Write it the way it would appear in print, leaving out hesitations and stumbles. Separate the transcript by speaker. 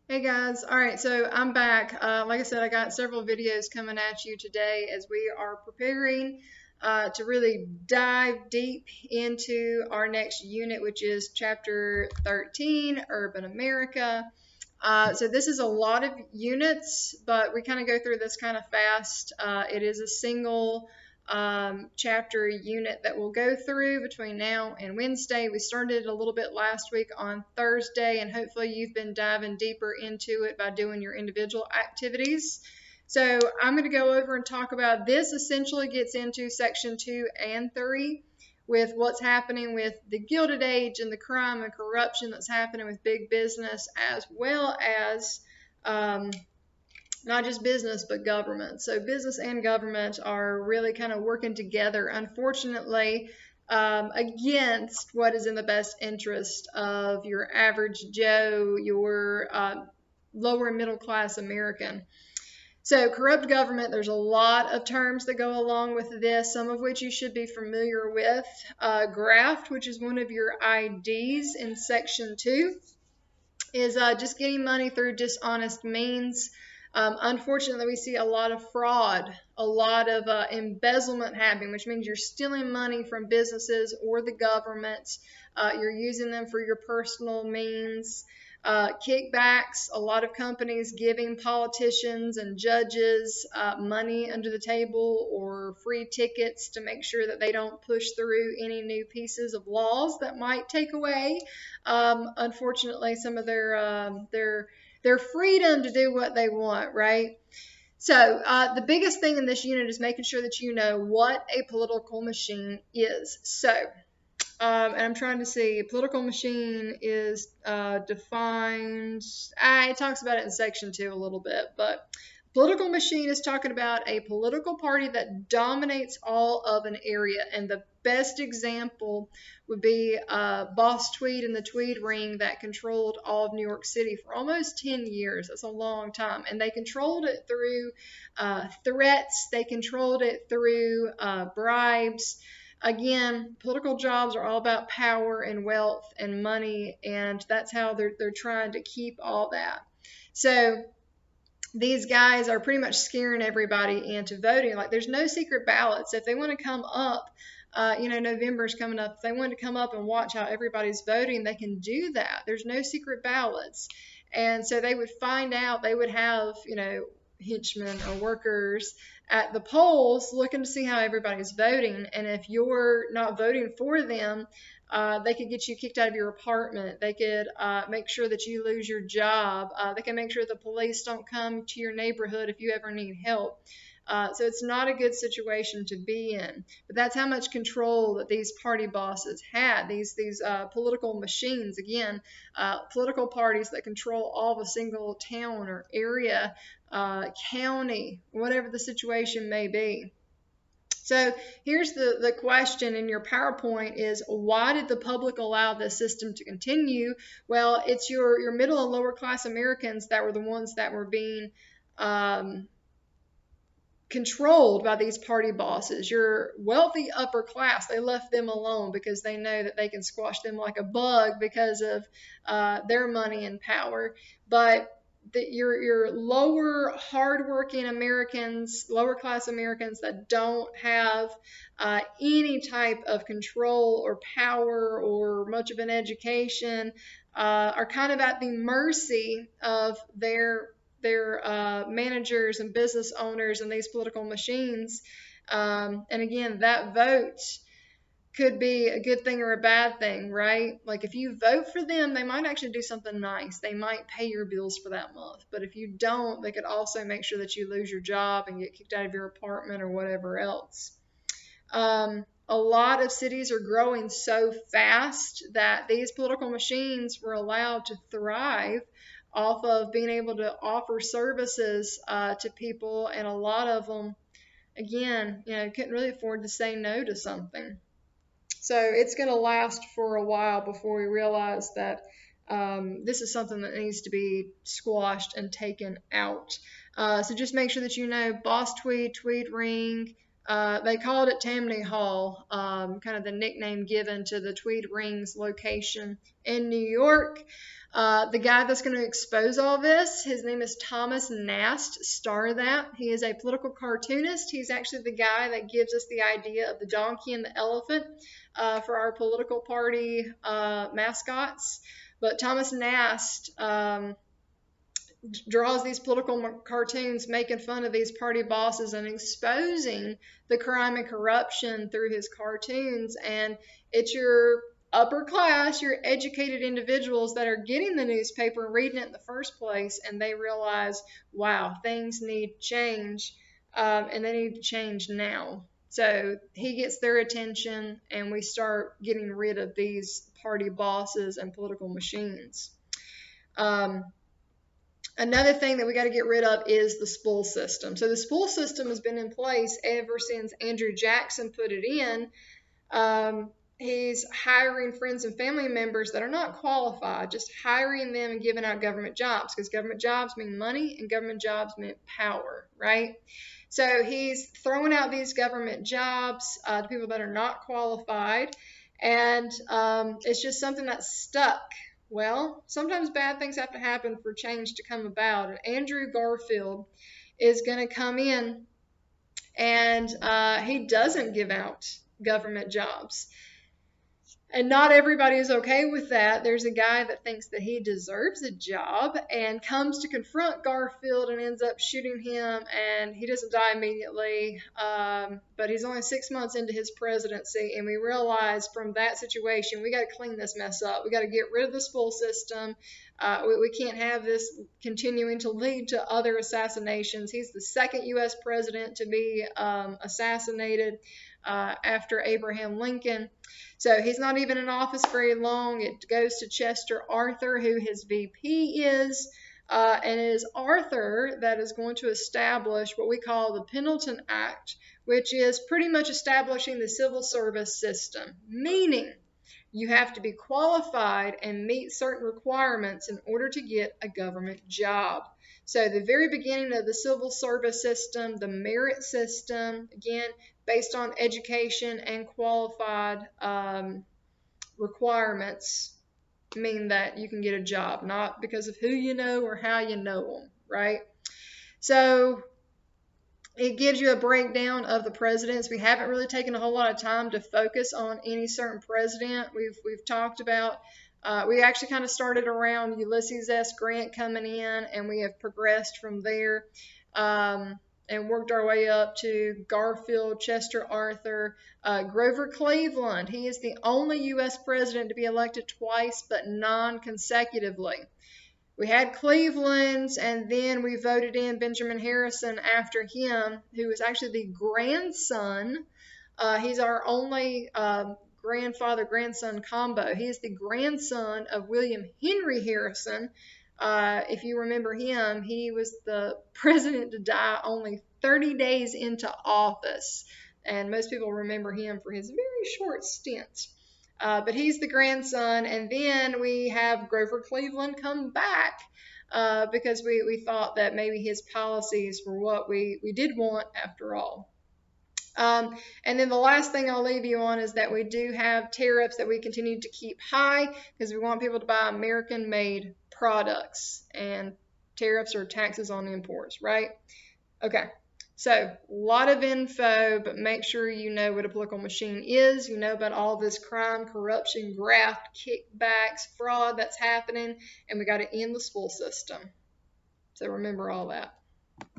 Speaker 1: Hey guys, all right, so I'm back. Like I said, I got several videos coming at you today as we are preparing to really dive deep into our next unit, which is Chapter 13, Urban America. So this is a lot of units, but we kind of go through this kind of fast. It is a single chapter unit that we'll go through between now and Wednesday. We started a little bit last week on Thursday, and hopefully you've been diving deeper into it by doing your individual activities. So I'm going to go over and talk about this. Essentially gets into section 2 and 3 with what's happening with the Gilded Age and the crime and corruption that's happening with big business, as well as not just business but government. So business and government are really kind of working together, unfortunately, against what is in the best interest of your average Joe, your lower middle class American. So, corrupt government, there's a lot of terms that go along with this, some of which you should be familiar with. Graft, which is one of your IDs in Section 2, is just getting money through dishonest means. Unfortunately, we see a lot of fraud, a lot of embezzlement happening, which means you're stealing money from businesses or the government. You're using them for your personal means. Kickbacks, a lot of companies giving politicians and judges money under the table or free tickets to make sure that they don't push through any new pieces of laws that might take away, unfortunately, some of their freedom to do what they want, right? So the biggest thing in this unit is making sure that you know what a political machine is. So and I'm trying to see, a political machine is defined, it talks about it in section 2 a little bit, but political machine is talking about a political party that dominates all of an area. And the best example would be Boss Tweed and the Tweed Ring that controlled all of New York City for almost 10 years. That's a long time. And they controlled it through threats, they controlled it through bribes. Again, political jobs are all about power and wealth and money, and that's how they're trying to keep all that. So these guys are pretty much scaring everybody into voting. Like, there's no secret ballots. If they want to come up, November's coming up. If they want to come up and watch how everybody's voting, they can do that. There's no secret ballots. And so they would find out, they would have, henchmen or workers at the polls looking to see how everybody's voting. And if you're not voting for them, they could get you kicked out of your apartment. They could make sure that you lose your job. They can make sure the police don't come to your neighborhood if you ever need help. So it's not a good situation to be in. But that's how much control that these party bosses had. These political machines, again, political parties that control all of a single town or area, county, whatever the situation may be. So here's the question in your PowerPoint is, why did the public allow this system to continue? Well, it's your middle and lower class Americans that were the ones that were being controlled by these party bosses. Your wealthy upper class, they left them alone because they know that they can squash them like a bug because of their money and power. But your lower hardworking Americans, lower class Americans that don't have any type of control or power or much of an education are kind of at the mercy of their managers and business owners and these political machines. And again, that vote could be a good thing or a bad thing, right? Like, if you vote for them, they might actually do something nice. They might pay your bills for that month. But if you don't, they could also make sure that you lose your job and get kicked out of your apartment or whatever else. A lot of cities are growing so fast that these political machines were allowed to thrive off of being able to offer services to people, and a lot of them, again, couldn't really afford to say no to something. So it's going to last for a while before we realize that this is something that needs to be squashed and taken out. So just make sure that you know Boss Tweed, Tweed Ring, They called it Tammany Hall, kind of the nickname given to the Tweed Rings location in New York. The guy that's going to expose all this, his name is Thomas Nast. Star that. He is a political cartoonist. He's actually the guy that gives us the idea of the donkey and the elephant for our political party mascots. But Thomas Nast draws these political cartoons making fun of these party bosses and exposing the crime and corruption through his cartoons. And it's your upper class, your educated individuals that are getting the newspaper and reading it in the first place, and they realize, wow, things need change, and they need to change now. So he gets their attention, and we start getting rid of these party bosses and political machines. Another thing that we got to get rid of is the spool system. So the spool system has been in place ever since Andrew Jackson put it in. He's hiring friends and family members that are not qualified, just hiring them and giving out government jobs, because government jobs mean money and government jobs mean power, right? So he's throwing out these government jobs to people that are not qualified, and it's just something that's stuck. Well, sometimes bad things have to happen for change to come about. And Andrew Garfield is going to come in, and he doesn't give out government jobs. And not everybody is okay with that. There's a guy that thinks that he deserves a job and comes to confront Garfield and ends up shooting him, and he doesn't die immediately, but he's only 6 months into his presidency, and we realize from that situation, we got to clean this mess up. We got to get rid of the spool system. We can't have this continuing to lead to other assassinations. He's the second U.S. president to be assassinated after Abraham Lincoln. So he's not even in office very long. It goes to Chester Arthur, who his VP is, and it is Arthur that is going to establish what we call the Pendleton Act, which is pretty much establishing the civil service system, meaning you have to be qualified and meet certain requirements in order to get a government job. So the very beginning of the civil service system, the merit system, again, based on education and qualified requirements, mean that you can get a job, not because of who you know or how you know them, right? So it gives you a breakdown of the presidents. We haven't really taken a whole lot of time to focus on any certain president. We've talked about, we actually kind of started around Ulysses S. Grant coming in, and we have progressed from there and worked our way up to Garfield, Chester Arthur, Grover Cleveland. He is the only U.S. president to be elected twice, but non-consecutively. We had Cleveland's, and then we voted in Benjamin Harrison after him, who is actually the grandson. He's our only grandfather-grandson combo. He is the grandson of William Henry Harrison. If you remember him, he was the president to die only 30 days into office, and most people remember him for his very short stint. But he's the grandson, and then we have Grover Cleveland come back because we thought that maybe his policies were what we did want after all. And then the last thing I'll leave you on is that we do have tariffs that we continue to keep high because we want people to buy American-made products, and tariffs are taxes on imports, right? Okay. So, a lot of info, but make sure you know what a political machine is. You know about all this crime, corruption, graft, kickbacks, fraud that's happening, and we got to end the spool system. So, remember all that.